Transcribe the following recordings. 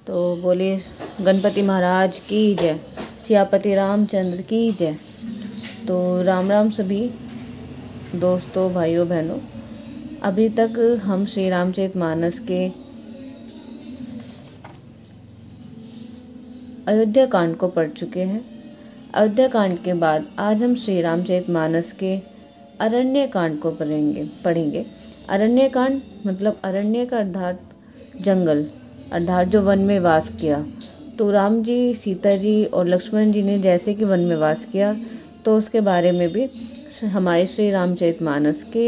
तो बोलिए गणपति महाराज की जय, सियापति रामचंद्र की जय। तो राम राम सभी दोस्तों, भाइयों बहनों। अभी तक हम श्री रामचरितमानस के अयोध्या कांड को पढ़ चुके हैं। अयोध्या कांड के बाद आज हम श्री रामचरितमानस के अरण्य कांड को पढ़ेंगे। अरण्य कांड मतलब अरण्य का अर्थात जंगल, अर्थात जो वन में वास किया। तो राम जी, सीता जी और लक्ष्मण जी ने जैसे कि वन में वास किया, तो उसके बारे में भी हमारे श्री रामचरितमानस के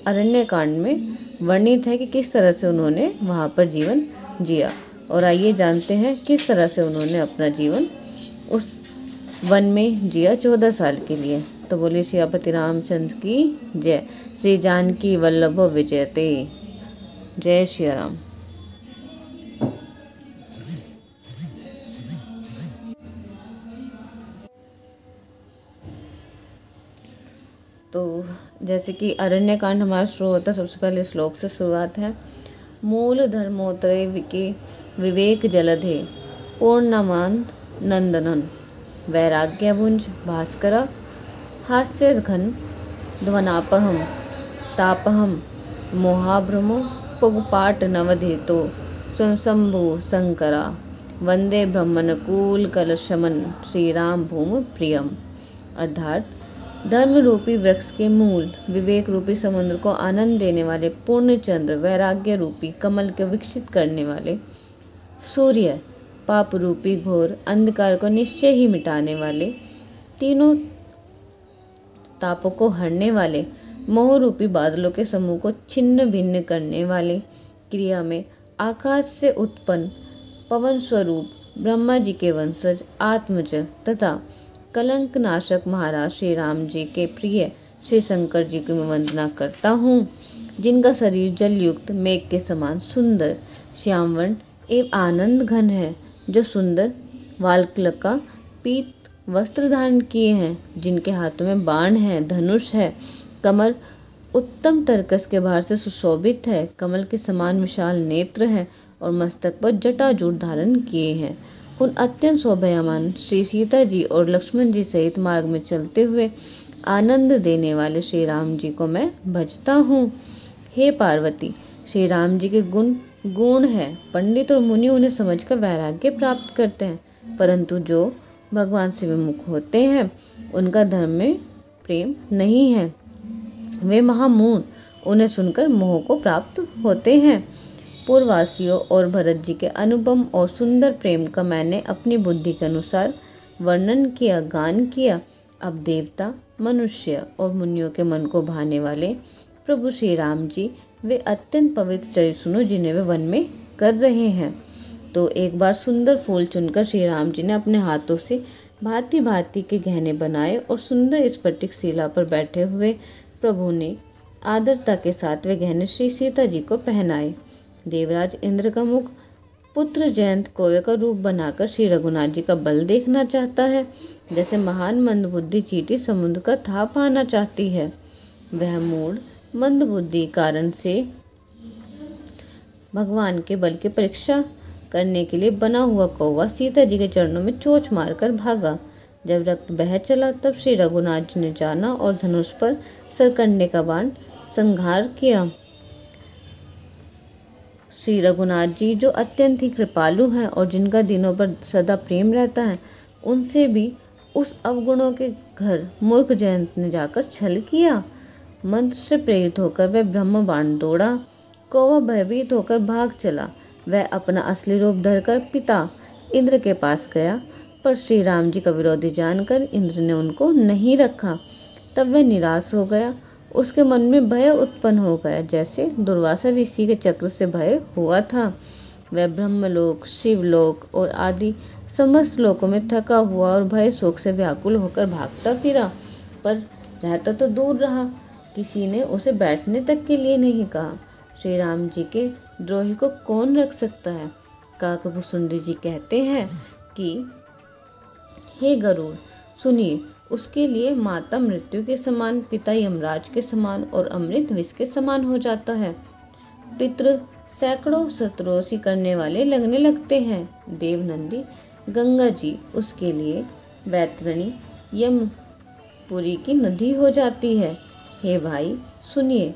अरण्य कांड में वर्णित है कि किस तरह से उन्होंने वहाँ पर जीवन जिया। और आइए जानते हैं किस तरह से उन्होंने अपना जीवन उस वन में जिया 14 साल के लिए। तो बोलिए सियापति रामचंद्र की जय। श्री जानकी वल्लभ विजयते। जय श्री राम। तो जैसे कि अरण्य कांड हमारा शुरू होता है, सबसे पहले श्लोक से शुरुआत है। मूल धर्मोत्तरे विवेक जलधे पूर्णमांत नंदनन वैराग्यभुंज भास्कर हास्य घन ध्वनापहम तापहम मोहाभ्रमो पुगपाट नवधेतो स्वयंभू शंकरा वंदे ब्रह्मणकूल कलशमन श्री राम भूमि प्रियम। अर्थात धर्म रूपी वृक्ष के मूल, विवेक रूपी समुद्र को आनंद देने वाले पूर्णचंद्र, वैराग्य रूपी कमल के विकसित करने वाले सूर्य, पाप रूपी घोर अंधकार को निश्चय ही मिटाने वाले, तीनों तापों को हरने वाले, मोह रूपी बादलों के समूह को छिन्न भिन्न करने वाले, क्रिया में आकाश से उत्पन्न पवन स्वरूप ब्रह्मा जी के वंशज आत्मज तथा कलंक नाशक महाराज श्री राम जी के प्रिय श्री शंकर जी की मैं वंदना करता हूँ, जिनका शरीर जलयुक्त मेघ के समान सुंदर श्यामवर्ण एवं आनंद घन है, जो सुंदर वाल्कलका पीत वस्त्र धारण किए हैं, जिनके हाथों में बाण है, धनुष है, कमर उत्तम तरकस के भार से सुशोभित है, कमल के समान विशाल नेत्र है और मस्तक पर जटाजूट धारण किए हैं। उन अत्यंत शोभायमान श्री सीता जी और लक्ष्मण जी सहित मार्ग में चलते हुए आनंद देने वाले श्री राम जी को मैं भजता हूँ। हे पार्वती, श्री राम जी के गुण है। पंडित और मुनि उन्हें समझकर वैराग्य प्राप्त करते हैं, परंतु जो भगवान से विमुख होते हैं उनका धर्म में प्रेम नहीं है। वे महामूढ़, उन्हें सुनकर मोह को प्राप्त होते हैं। पूर्ववासियों और भरत जी के अनुपम और सुंदर प्रेम का मैंने अपनी बुद्धि के अनुसार वर्णन किया, गान किया। अब देवता, मनुष्य और मुनियों के मन को भाने वाले प्रभु श्री राम जी वे अत्यंत पवित्र चरित्र सुनो, जिन्हें वे वन में कर रहे हैं। तो एक बार सुंदर फूल चुनकर श्री राम जी ने अपने हाथों से भांति भांति के गहने बनाए और सुंदर स्फटिक शिला पर बैठे हुए प्रभु ने आदरता के साथ वे गहने श्री सीता जी को पहनाए। देवराज इंद्र का मुख पुत्र जयंत कोवे का रूप बनाकर श्री रघुनाथ जी का बल देखना चाहता है, जैसे महान मंदबुद्धि चींटी समुद्र का था पाना चाहती है। वह मूढ़ मंदबुद्धि कारण से भगवान के बल की परीक्षा करने के लिए बना हुआ कौवा सीता जी के चरणों में चोंच मारकर भागा। जब रक्त बह चला तब श्री रघुनाथ जी ने जाना और धनुष पर सरकंडे का बाण संहार किया। श्री रघुनाथ जी जो अत्यंत ही कृपालु हैं और जिनका दिनों पर सदा प्रेम रहता है, उनसे भी उस अवगुणों के घर मूर्ख जयंत ने जाकर छल किया। मंत्र से प्रेरित होकर वह ब्रह्म बाण दौड़ा। कौवा भयभीत होकर भाग चला। वह अपना असली रूप धरकर पिता इंद्र के पास गया, पर श्री राम जी का विरोधी जानकर इंद्र ने उनको नहीं रखा। तब वह निराश हो गया। उसके मन में भय उत्पन्न हो गया, जैसे दुर्वासा ऋषि के चक्र से भय हुआ था। वह ब्रह्मलोक, शिवलोक और आदि समस्त लोकों में थका हुआ और भय शोक से व्याकुल होकर भागता फिरा, पर रहता तो दूर रहा। किसी ने उसे बैठने तक के लिए नहीं कहा। श्री राम जी के द्रोही को कौन रख सकता है। काकभूषुंडी जी कहते हैं कि हे गरुड़, सुनिए, उसके लिए माता मृत्यु के समान, पिता यमराज के समान और अमृत विष के समान हो जाता है। पितृ सैकड़ों शत्रुओं करने वाले लगने लगते हैं। देवनंदी गंगा जी उसके लिए वैतरणी यमपुरी की नदी हो जाती है। हे भाई सुनिए,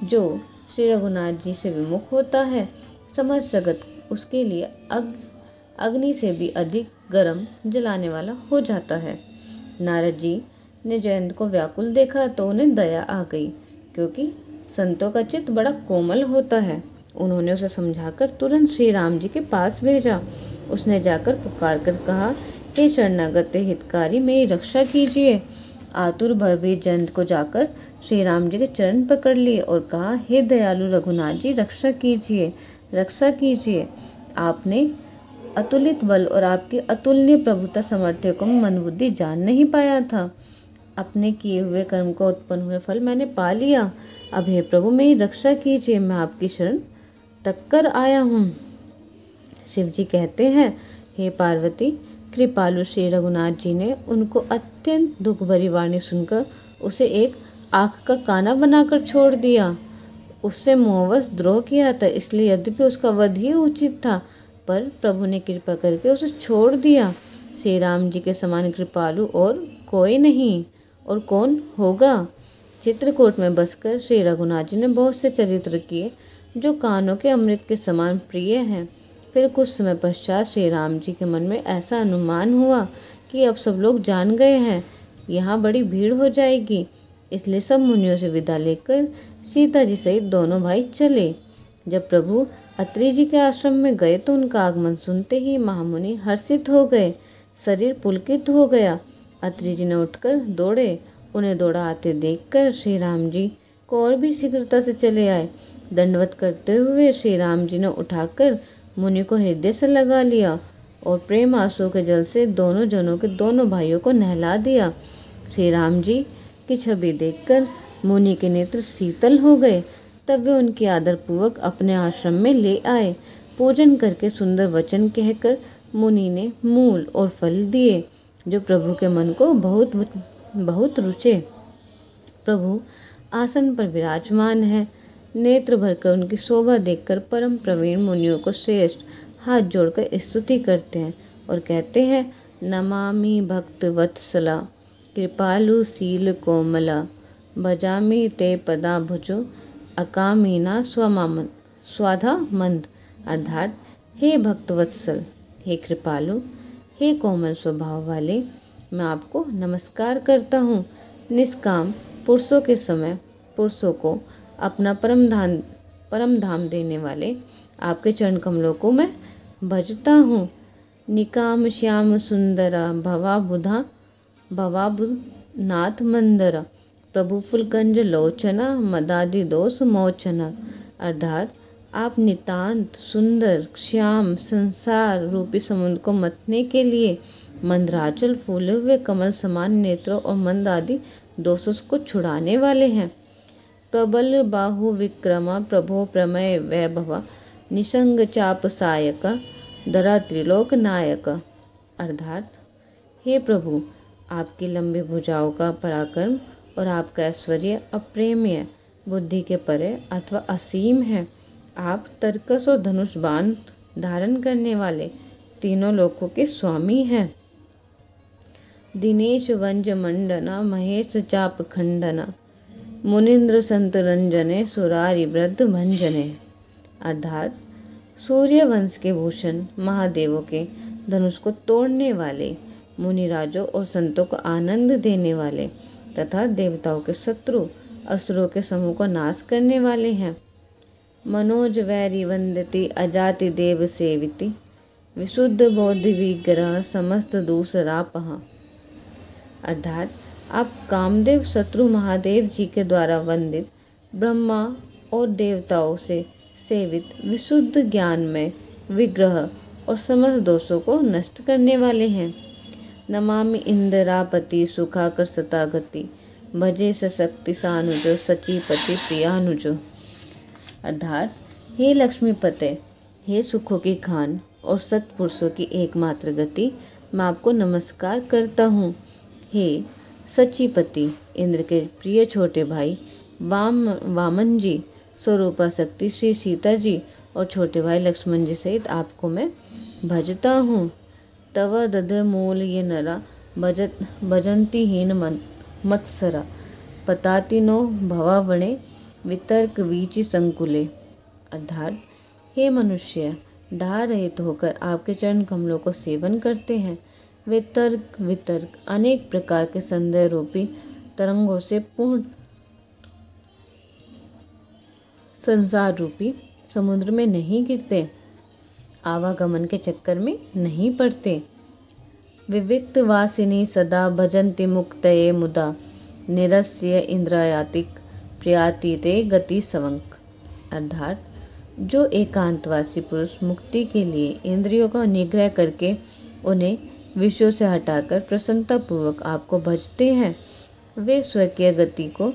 जो श्री रघुनाथ जी से विमुख होता है, समस्त जगत उसके लिए अग्नि से भी अधिक गर्म जलाने वाला हो जाता है। नारद जी ने जयंत को व्याकुल देखा तो उन्हें दया आ गई, क्योंकि संतों का चित्त बड़ा कोमल होता है। उन्होंने उसे समझाकर तुरंत श्री राम जी के पास भेजा। उसने जाकर पुकार कर कहा, हे शरणागत हितकारी, मेरी रक्षा कीजिए। आतुर भयभीत जयंत को जाकर श्री राम जी के चरण पकड़ लिए और कहा, हे दयालु रघुनाथ जी, रक्षा कीजिए, रक्षा कीजिए। आपने अतुलित बल और आपकी अतुलनीय प्रभुता सामर्थ्य को मंदबुद्धि जान नहीं पाया था। अपने किए हुए कर्म को उत्पन्न हुए फल मैंने पा लिया। अब हे प्रभु मेरी रक्षा कीजिए, मैं आपकी शरण तक कर आया हूँ। शिव जी कहते हैं, हे पार्वती, कृपालु श्री रघुनाथ जी ने उनको अत्यंत दुख भरी वाणी सुनकर उसे एक आँख का काना बनाकर छोड़ दिया। उससे मोहवश द्रोह किया था, इसलिए यद्यपि उसका वध ही उचित था, पर प्रभु ने कृपा करके उसे छोड़ दिया। श्री राम जी के समान कृपालु और कोई नहीं, और कौन होगा। चित्रकूट में बसकर श्री रघुनाथ जी ने बहुत से चरित्र किए जो कानों के अमृत के समान प्रिय हैं। फिर कुछ समय पश्चात श्री राम जी के मन में ऐसा अनुमान हुआ कि अब सब लोग जान गए हैं, यहाँ बड़ी भीड़ हो जाएगी, इसलिए सब मुनियों से विदा लेकर सीता जी सहित दोनों भाई चले। जब प्रभु अत्रि जी के आश्रम में गए तो उनका आगमन सुनते ही महामुनि हर्षित हो गए, शरीर पुलकित हो गया। अत्रि जी ने उठकर दौड़े। उन्हें दौड़ा आते देखकर श्री राम जी को और भी शीघ्रता से चले आए। दंडवत करते हुए श्री राम जी ने उठाकर मुनि को हृदय से लगा लिया और प्रेम आंसू के जल से दोनों जनों के दोनों भाइयों को नहला दिया। श्री राम जी की छवि देखकर मुनि के नेत्र शीतल हो गए। तब वे उनकी आदरपूर्वक अपने आश्रम में ले आए। पूजन करके सुंदर वचन कहकर मुनि ने मूल और फल दिए, जो प्रभु के मन को बहुत बहुत रुचे। प्रभु आसन पर विराजमान है। नेत्र भरकर उनकी शोभा देखकर परम प्रवीण मुनियों को श्रेष्ठ हाथ जोड़कर स्तुति करते हैं और कहते हैं, नमामि भक्त वत्सला कृपालु शील कोमला भजामि ते पदा भुजो अकामीना स्वाधा मंद। अर्थात हे भक्त वत्सल, हे कृपालु, हे कोमल स्वभाव वाले, मैं आपको नमस्कार करता हूँ। निष्काम पुरुषों के समय पुरुषों को अपना परम धाम देने वाले आपके चरण कमलों को मैं भजता हूँ। निकाम श्याम सुंदरा भवाबुध नाथ मंदरा प्रभु फुलकंज लोचना मदादि दोष मोचना। अर्थात आप नितांत सुंदर श्याम संसार रूपी समुद्र को मथने के लिए मंदराचल फूले हुए कमल समान नेत्रों और मंद आदि दोषों को छुड़ाने वाले हैं। प्रबल बाहु विक्रमा प्रभो प्रमय वैभवा निसंग चाप सायका धरा त्रिलोक नायक। अर्थात हे प्रभु, आपकी लंबी भुजाओं का पराक्रम और आपका ऐश्वर्य अप्रेम्य, बुद्धि के परे अथवा असीम है। आप तरकस और धनुष बाण धारण करने वाले तीनों लोकों के स्वामी हैं। दिनेश वंज मंडना महेश चाप खंडना मुनिंद्र संत रंजने सुरारि वृद्ध भंजने। अर्थात सूर्य वंश के भूषण महादेवों के धनुष को तोड़ने वाले, मुनिराजों और संतों को आनंद देने वाले तथा देवताओं के शत्रु असुरों के समूह को नाश करने वाले हैं। मनोज वैरी वंदती अजाति देव सेविति विशुद्ध बौद्ध विग्रह समस्त दूसरापहा। अर्थात आप कामदेव शत्रु महादेव जी के द्वारा वंदित ब्रह्मा और देवताओं से सेवित विशुद्ध ज्ञान में विग्रह और समस्त दोषों को नष्ट करने वाले हैं। नमामि इंदिरापति सुखाकर सतागति भजे सशक्ति सानुजो सचीपति प्रियानुजो। अर्थात हे लक्ष्मीपते, हे सुखों की खान और सत्पुरुषों की एकमात्र गति, मैं आपको नमस्कार करता हूँ। हे सचीपति, इंद्र के प्रिय छोटे भाई वामन जी, स्वरूपा शक्ति श्री सीता जी और छोटे भाई लक्ष्मण जी सहित आपको मैं भजता हूँ। तव दध मूल ये नरा भजंती हीन मत्सरा पताति नो भवावणे वितर्क वीचि संकुले। अर्थात हे मनुष्य, डाह रहित होकर आपके चरण कमलों को सेवन करते हैं। वे तर्क वितर्क अनेक प्रकार के संदेह रूपी तरंगों से पूर्ण संसार रूपी समुद्र में नहीं गिरते, आवागमन के चक्कर में नहीं पड़ते। विविक्त वासिनी सदा भजन्ति मुक्तये मुदा निरस्य इंद्रियातिक प्रियातीते गति सवंक। अर्थात जो एकांतवासी पुरुष मुक्ति के लिए इंद्रियों का निग्रह करके उन्हें विषयों से हटाकर प्रसन्नतापूर्वक आपको भजते हैं, वे स्वकीय गति को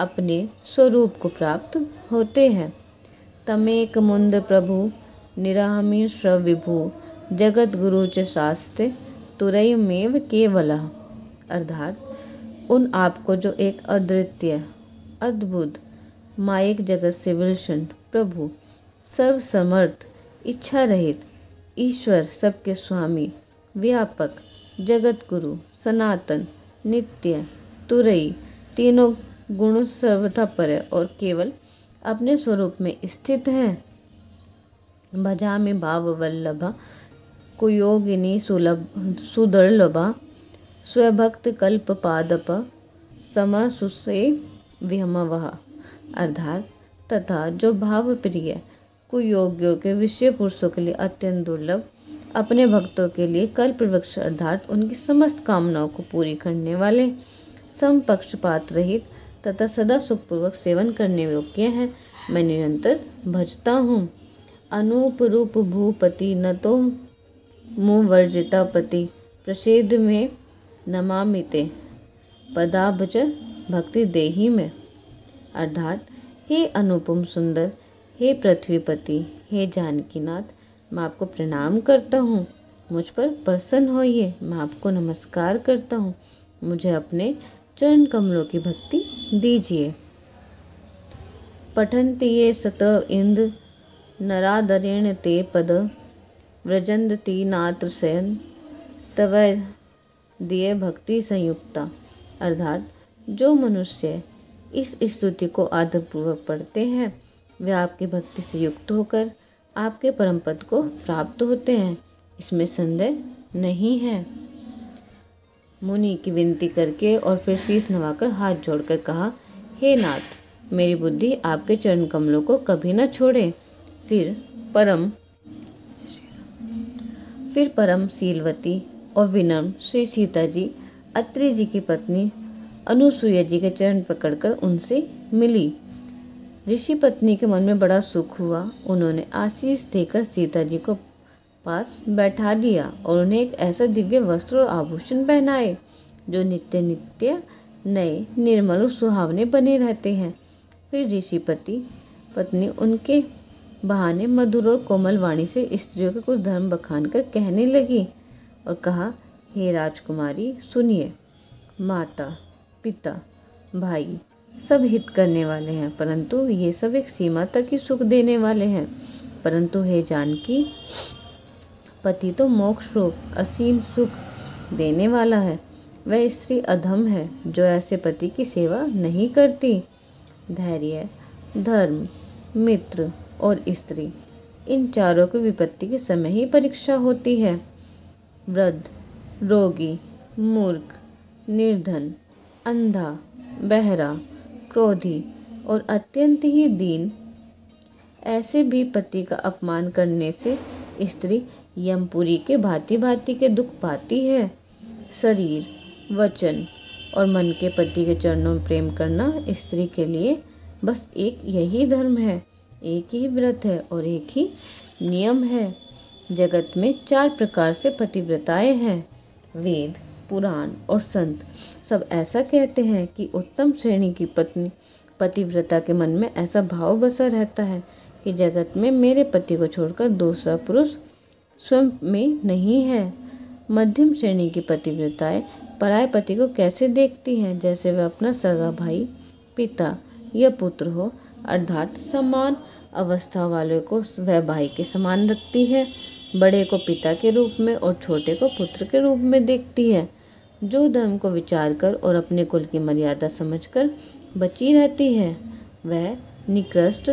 अपने स्वरूप को प्राप्त होते हैं। तमेक मुंद प्रभु निराहमी श्रव विभु जगत गुरु च शास्ते तुरयमेव केवलः। अर्थात उन आपको जो एक अद्वितीय अद्भुत मायिक जगत से विलक्षण प्रभु सर्वसमर्थ इच्छा रहित ईश्वर सबके स्वामी व्यापक जगत गुरु सनातन नित्य तुरई तीनों गुणों सर्वथा पर और केवल अपने स्वरूप में स्थित है। भजामि भाववल्लभा कुयोगिनी सुदुर्लभा स्वभक्त कल्प पादप समसुसे विहमवः। अर्थात तथा जो भाव प्रिय कुयोगियों के विषय पुरुषों के लिए अत्यंत दुर्लभ, अपने भक्तों के लिए कल्प वृक्ष अर्थात उनकी समस्त कामनाओं को पूरी करने वाले, समपक्षपात रहित तथा सदा सुखपूर्वक सेवन करने योग्य हैं, मैं निरंतर भजता हूँ। अनूप रूप भूपति न तो मुँह वर्जिता पति प्रसिद्ध में नमामिते पदाब्ज भक्ति देही में। अर्थात हे अनुपम सुंदर, हे पृथ्वीपति, हे जानकीनाथ, मैं आपको प्रणाम करता हूँ, मुझ पर प्रसन्न होइए, मैं आपको नमस्कार करता हूँ, मुझे अपने चरण कमलों की भक्ति दीजिए। पठन्ति ये सत इंद नरादरेण ते पद व्रजन्ति नात्र शयन तव दिए भक्ति संयुक्ता। अर्थात जो मनुष्य इस स्तुति को आदरपूर्वक पढ़ते हैं वे आपकी भक्ति से युक्त होकर आपके परम पद को प्राप्त होते हैं, इसमें संदेह नहीं है। मुनि की विनती करके और फिर शीश नवाकर हाथ जोड़कर कहा, हे नाथ, मेरी बुद्धि आपके चरण कमलों को कभी न छोड़े। फिर परम शीलवती और विनम्र श्री सीता जी अत्रि जी की पत्नी अनुसुईया जी के चरण पकड़कर उनसे मिली। ऋषि पत्नी के मन में बड़ा सुख हुआ। उन्होंने आशीष देकर सीता जी को पास बैठा लिया और उन्हें एक ऐसा दिव्य वस्त्र और आभूषण पहनाए जो नित्य नित्य नए निर्मल और सुहावने बने रहते हैं। फिर ऋषि पत्नी उनके बहाने मधुर और कोमल वाणी से स्त्रियों के कुछ धर्म बखान कर कहने लगी और कहा, हे राजकुमारी सुनिए, माता पिता भाई सब हित करने वाले हैं, परंतु ये सब एक सीमा तक ही सुख देने वाले हैं। परंतु हे जानकी, पति तो मोक्ष रूप असीम सुख देने वाला है। वह स्त्री अधम है जो ऐसे पति की सेवा नहीं करती। धैर्य, धर्म, मित्र और स्त्री, इन चारों की विपत्ति के समय ही परीक्षा होती है। वृद्ध, रोगी, मूर्ख, निर्धन, अंधा, बहरा, क्रोधी और अत्यंत ही दीन, ऐसे भी पति का अपमान करने से स्त्री यमपुरी के भांति भांति के दुख पाती है। शरीर, वचन और मन के पति के चरणों में प्रेम करना स्त्री के लिए बस एक यही धर्म है, एक ही व्रत है और एक ही नियम है। जगत में 4 प्रकार से पतिव्रताएं हैं। वेद, पुराण और संत सब ऐसा कहते हैं कि उत्तम श्रेणी की पत्नी पतिव्रता के मन में ऐसा भाव बसा रहता है कि जगत में मेरे पति को छोड़कर दूसरा पुरुष स्वयं में नहीं है। मध्यम श्रेणी की पतिव्रताएं पराये पति को कैसे देखती हैं, जैसे वह अपना सगा भाई, पिता या पुत्र हो, अर्थात समान अवस्था वाले को वह भाई के समान रखती है, बड़े को पिता के रूप में और छोटे को पुत्र के रूप में देखती है। जो धर्म को विचार कर और अपने कुल की मर्यादा समझकर बची रहती है वह निकृष्ट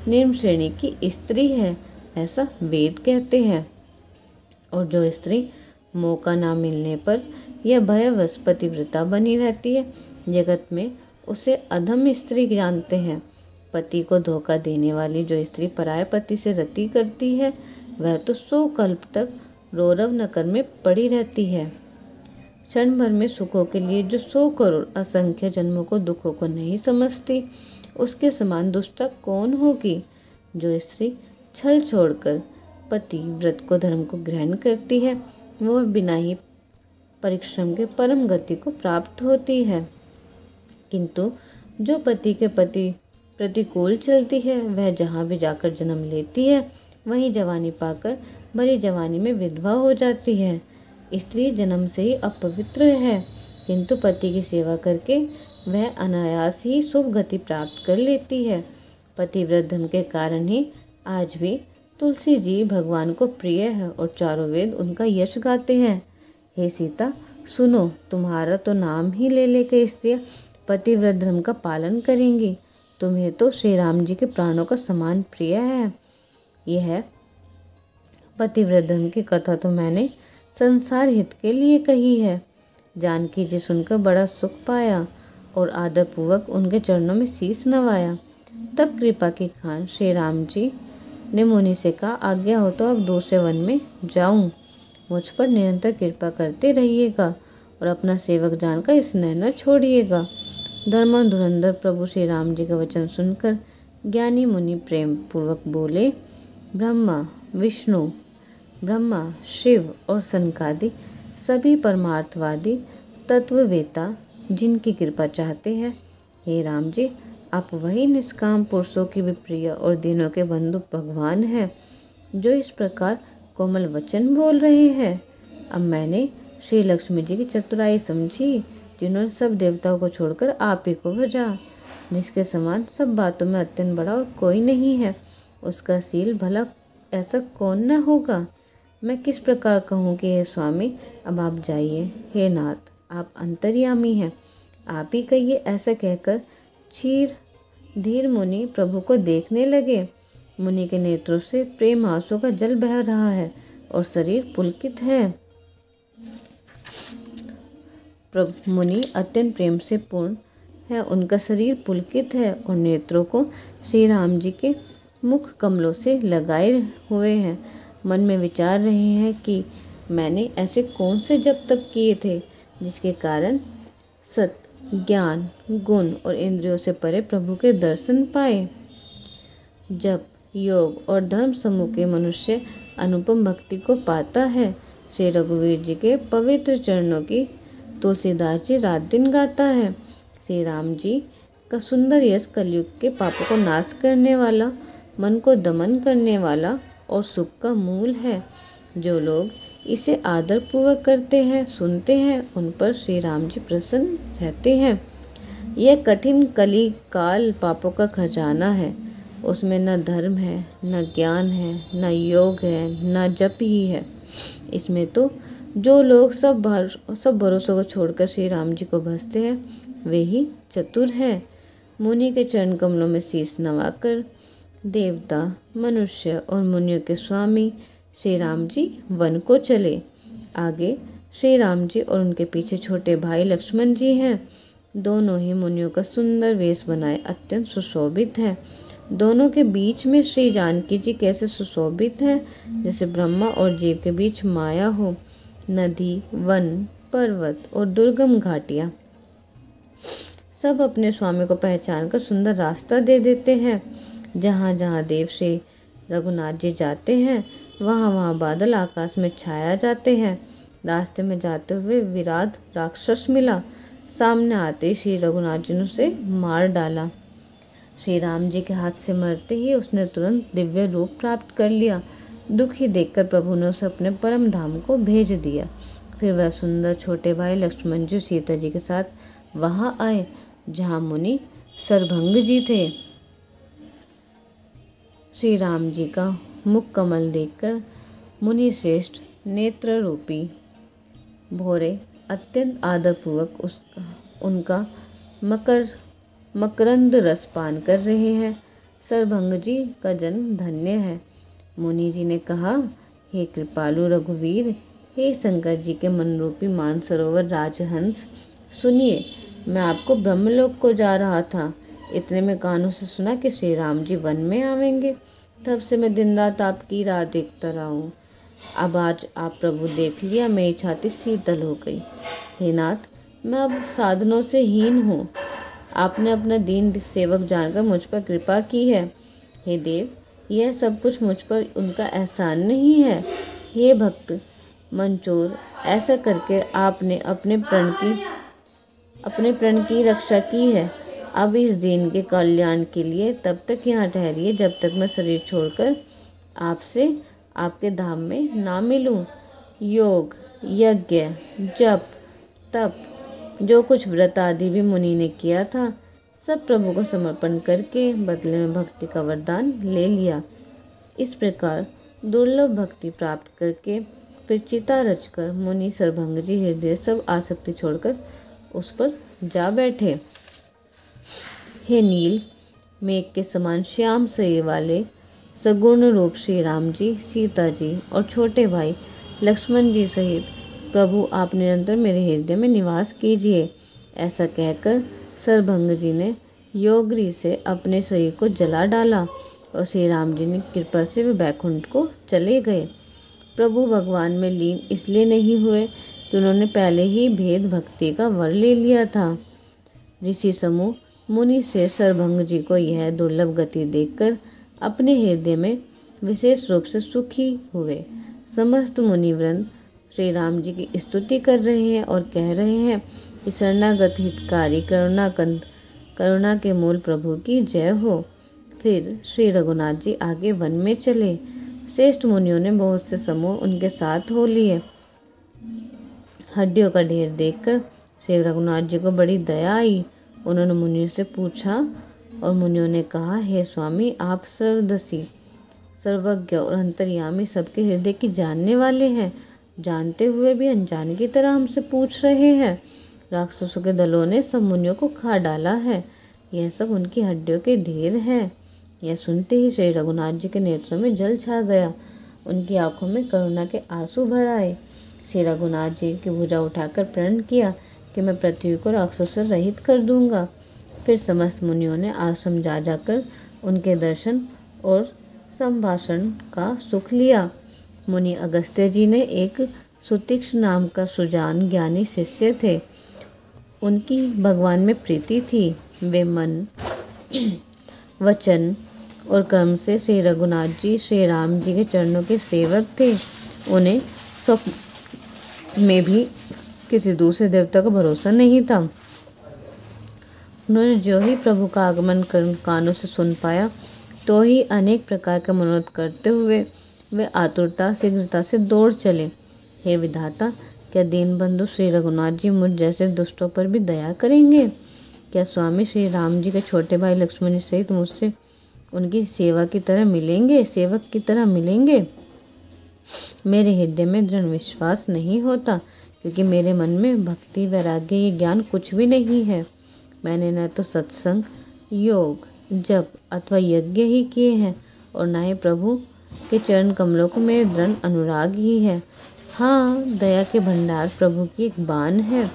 निम्न श्रेणी की स्त्री है, ऐसा वेद कहते हैं। और जो स्त्री मौका ना मिलने पर यह भयवश पतिव्रता बनी रहती है, जगत में उसे अधम स्त्री जानते हैं। पति को धोखा देने वाली जो स्त्री पराये पति से रति करती है वह तो 100 कल्प तक रौरव नकर में पड़ी रहती है। क्षण भर में सुखों के लिए जो 100 करोड़ असंख्य जन्मों को दुखों को नहीं समझती, उसके समान दुष्टा कौन होगी। जो स्त्री छल छोड़कर पति व्रत को धर्म को ग्रहण करती है वह बिना ही परिश्रम के परम गति को प्राप्त होती है। किंतु जो पति के प्रति प्रतिकूल चलती है वह जहाँ भी जाकर जन्म लेती है वहीं जवानी पाकर भरी जवानी में विधवा हो जाती है। स्त्री जन्म से ही अपवित्र है, किंतु पति की सेवा करके वह अनायास ही शुभ गति प्राप्त कर लेती है। पतिव्रत धर्म के कारण ही आज भी तुलसी जी भगवान को प्रिय है और चारों वेद उनका यश गाते हैं। हे सीता सुनो, तुम्हारा तो नाम ही ले लेकर स्त्रियाँ पतिव्रत धर्म का पालन करेंगी। तुम्हें तो श्री राम जी के प्राणों का समान प्रिय है। यह पतिव्रत धर्म की कथा तो मैंने संसार हित के लिए कही है। जानकी जी सुनकर बड़ा सुख पाया और आदरपूर्वक उनके चरणों में शीश नवाया। तब कृपा की खान श्री राम जी ने मुनि से कहा, आज्ञा हो तो अब दूसरे वन में जाऊं। मुझ पर निरंतर कृपा करते रहिएगा और अपना सेवक जानकर स्नेह न छोड़िएगा। धर्म धुरंधर प्रभु श्री राम जी का वचन सुनकर ज्ञानी मुनि प्रेम पूर्वक बोले, ब्रह्मा शिव और सनकादि सभी परमार्थवादी तत्ववेता जिनकी कृपा चाहते हैं, हे राम जी आप वही निष्काम पुरुषों की भी प्रिय और दीनों के बंधु भगवान हैं जो इस प्रकार कोमल वचन बोल रहे हैं। अब मैंने श्री लक्ष्मी जी की चतुराई समझी, जिन्होंने सब देवताओं को छोड़कर आप ही को भजा। जिसके समान सब बातों में अत्यंत बड़ा और कोई नहीं है, उसका शील भला ऐसा कौन न होगा। मैं किस प्रकार कहूँ कि हे स्वामी अब आप जाइए, हे नाथ आप अंतर्यामी हैं, आप ही कहिए। ऐसा कहकर धीर मुनि प्रभु को देखने लगे। मुनि के नेत्रों से प्रेम आंसू का जल बह रहा है और शरीर पुलकित है। प्रभु मुनि अत्यंत प्रेम से पूर्ण है, उनका शरीर पुलकित है और नेत्रों को श्री राम जी के मुख कमलों से लगाए हुए हैं। मन में विचार रहे हैं कि मैंने ऐसे कौन से जप तप किए थे जिसके कारण सत ज्ञान गुण और इंद्रियों से परे प्रभु के दर्शन पाए। जब योग और धर्म समूह के मनुष्य अनुपम भक्ति को पाता है, श्री रघुवीर जी के पवित्र चरणों की तुलसीदास जी रात दिन गाता है। श्री राम जी का सुंदर यश कलयुग के पापों को नाश करने वाला, मन को दमन करने वाला और सुख का मूल है। जो लोग इसे आदर पूर्वक करते हैं, सुनते हैं, उन पर श्री राम जी प्रसन्न रहते हैं। यह कठिन कली काल पापों का खजाना है, उसमें न धर्म है, न ज्ञान है, न योग है, न जप ही है। इसमें तो जो लोग सब भरोसों को छोड़कर श्री राम जी को भजते हैं वे ही चतुर हैं। मुनि के चरण कमलों में शीश नवाकर देवता मनुष्य और मुनियों के स्वामी श्री राम जी वन को चले। आगे श्री राम जी और उनके पीछे छोटे भाई लक्ष्मण जी हैं। दोनों ही मुनियों का सुंदर वेश बनाए अत्यंत सुशोभित है। दोनों के बीच में श्री जानकी जी कैसे सुशोभित हैं, जैसे ब्रह्मा और जीव के बीच माया हो। नदी, वन, पर्वत और दुर्गम घाटियाँ सब अपने स्वामी को पहचान कर सुंदर रास्ता दे देते हैं। जहाँ जहाँ देव श्री रघुनाथ जी जाते हैं वहाँ वहाँ बादल आकाश में छाया जाते हैं। रास्ते में जाते हुए विराट राक्षस मिला, सामने आते श्री रघुनाथ जी ने उसे मार डाला। श्री राम जी के हाथ से मरते ही उसने तुरंत दिव्य रूप प्राप्त कर लिया। दुखी देखकर प्रभु ने उसे अपने परम धाम को भेज दिया। फिर वह सुंदर छोटे भाई लक्ष्मण जी सीता जी के साथ वहाँ आए जहाँ मुनि सरभंग जी थे। श्री राम जी का मुख कमल देखकर मुनि श्रेष्ठ नेत्र रूपी भोरे अत्यंत आदरपूर्वक उनका मकरंद रस पान कर रहे हैं। सरभंग जी का जन्म धन्य है। मुनि जी ने कहा, हे कृपालु रघुवीर, हे शंकर जी के मनरूपी मानसरोवर राजहंस, सुनिए, मैं आपको ब्रह्मलोक को जा रहा था। इतने में कानों से सुना कि श्री राम जी वन में आवेंगे। तब से मैं दिन रात आपकी राह देखता रहा हूँ। अब आज आप प्रभु देख लिया, मेरी छाती शीतल हो गई। हे नाथ, मैं अब साधनों से हीन हूँ। आपने अपना दीन सेवक जानकर मुझ पर कृपा की है। हे देव, यह सब कुछ मुझ पर उनका एहसान नहीं है। हे भक्त मंचोर, ऐसा करके आपने अपने प्रण की रक्षा की है। अब इस दिन के कल्याण के लिए तब तक यहाँ ठहरिए जब तक मैं शरीर छोड़कर आपसे आपके धाम में ना मिलूं। योग, यज्ञ, जप, तप, जो कुछ व्रत आदि भी मुनि ने किया था, सब प्रभु को समर्पण करके बदले में भक्ति का वरदान ले लिया। इस प्रकार दुर्लभ भक्ति प्राप्त करके फिर चिता रचकर मुनि सरभंग जी हृदय सब आसक्ति छोड़कर उस पर जा बैठे। हे नील मेघ के समान श्याम शरीर वाले सगुण रूप श्री राम जी, सीता जी और छोटे भाई लक्ष्मण जी सहित प्रभु आप निरंतर मेरे हृदय में निवास कीजिए। ऐसा कहकर सरभंग जी ने योगरी से अपने शरीर को जला डाला और श्री राम जी ने कृपा से वे बैकुंठ को चले गए। प्रभु भगवान में लीन इसलिए नहीं हुए कि उन्होंने पहले ही भेद भक्ति का वर ले लिया था। ऋषि समूह मुनि से सरभंग जी को यह दुर्लभ गति देखकर अपने हृदय में विशेष रूप से सुखी हुए। समस्त मुनिवृंद श्री राम जी की स्तुति कर रहे हैं और कह रहे हैं कि शरणागत हितकारी करुणा के मूल प्रभु की जय हो। फिर श्री रघुनाथ जी आगे वन में चले। श्रेष्ठ मुनियों ने बहुत से समूह उनके साथ हो लिए। हड्डियों का ढेर देखकर श्री रघुनाथ जी को बड़ी दया आई। उन्होंने मुनियों से पूछा और मुनियों ने कहा, हे स्वामी, आप सर्वदर्शी, सर्वज्ञ और अंतर्यामी सबके हृदय की जानने वाले हैं। जानते हुए भी अनजान की तरह हमसे पूछ रहे हैं। राक्षसों के दलों ने सब मुनियों को खा डाला है। यह सब उनकी हड्डियों के ढेर हैं। यह सुनते ही श्री रघुनाथ जी के नेत्रों में जल छा गया। उनकी आंखों में करुणा के आंसू भर आए। श्री रघुनाथ जी की भुजा उठाकर प्रण किया कि मैं पृथ्वी को राक्षसों से रहित कर दूंगा। फिर समस्त मुनियों ने आश्रम जा जाकर उनके दर्शन और संभाषण का सुख लिया। मुनि अगस्त्य जी ने एक सुतीक्ष्ण नाम का सुजान ज्ञानी शिष्य थे। उनकी भगवान में प्रीति थी। वे मन, वचन और कर्म से श्री रघुनाथ जी, श्री राम जी के चरणों के सेवक थे। उन्हें स्वप्न में भी किसी दूसरे देवता का भरोसा नहीं था। उन्होंने जो ही प्रभु का आगमन कानों से सुन पाया, तो ही अनेक प्रकार का मनोरथ करते हुए वे आतुरता शीघ्रता से दौड़ चले। हे विधाता, क्या दीन बंधु श्री रघुनाथ जी मुझ जैसे दुष्टों पर भी दया करेंगे? क्या स्वामी श्री राम जी के छोटे भाई लक्ष्मण जी सहित मुझसे उनकी सेवक की तरह मिलेंगे? मेरे हृदय में दृढ़ विश्वास नहीं होता, क्योंकि मेरे मन में भक्ति, वैराग्य, ये ज्ञान कुछ भी नहीं है। मैंने न तो सत्संग, योग, जप अथवा यज्ञ ही किए हैं और न ही प्रभु के चरण कमलों को मेरे दृढ़ अनुराग ही है। हाँ, दया के भंडार प्रभु की एक बाण है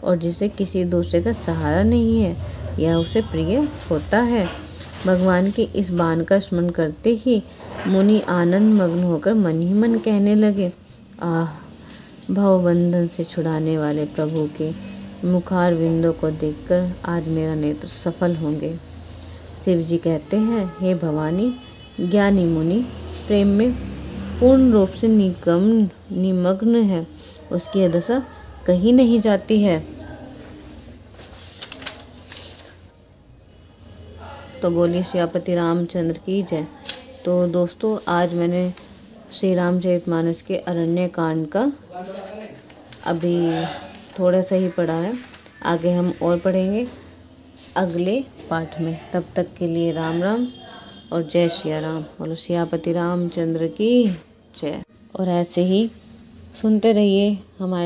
और जिसे किसी दूसरे का सहारा नहीं है, यह उसे प्रिय होता है। भगवान के इस बाण का स्मरण करते ही मुनि आनंद मग्न होकर मन ही मन कहने लगे, आह, भवबंधन से छुड़ाने वाले प्रभु के मुखार विंदों को देखकर आज मेरा नेत्र सफल होंगे। शिव जी कहते हैं, हे भवानी, ज्ञानी मुनि प्रेम में पूर्ण रूप से निमग्न है, उसकी यह दशा कहीं नहीं जाती है। तो बोलिए श्रीपति रामचंद्र की जय। तो दोस्तों, आज मैंने श्री रामचरितमानस के अरण्य कांड का अभी थोड़ा सा ही पढ़ा है। आगे हम और पढ़ेंगे अगले पाठ में। तब तक के लिए राम राम। और जय सिया राम। बोलो सियापति रामचंद्र की जय। और ऐसे ही सुनते रहिए हमारे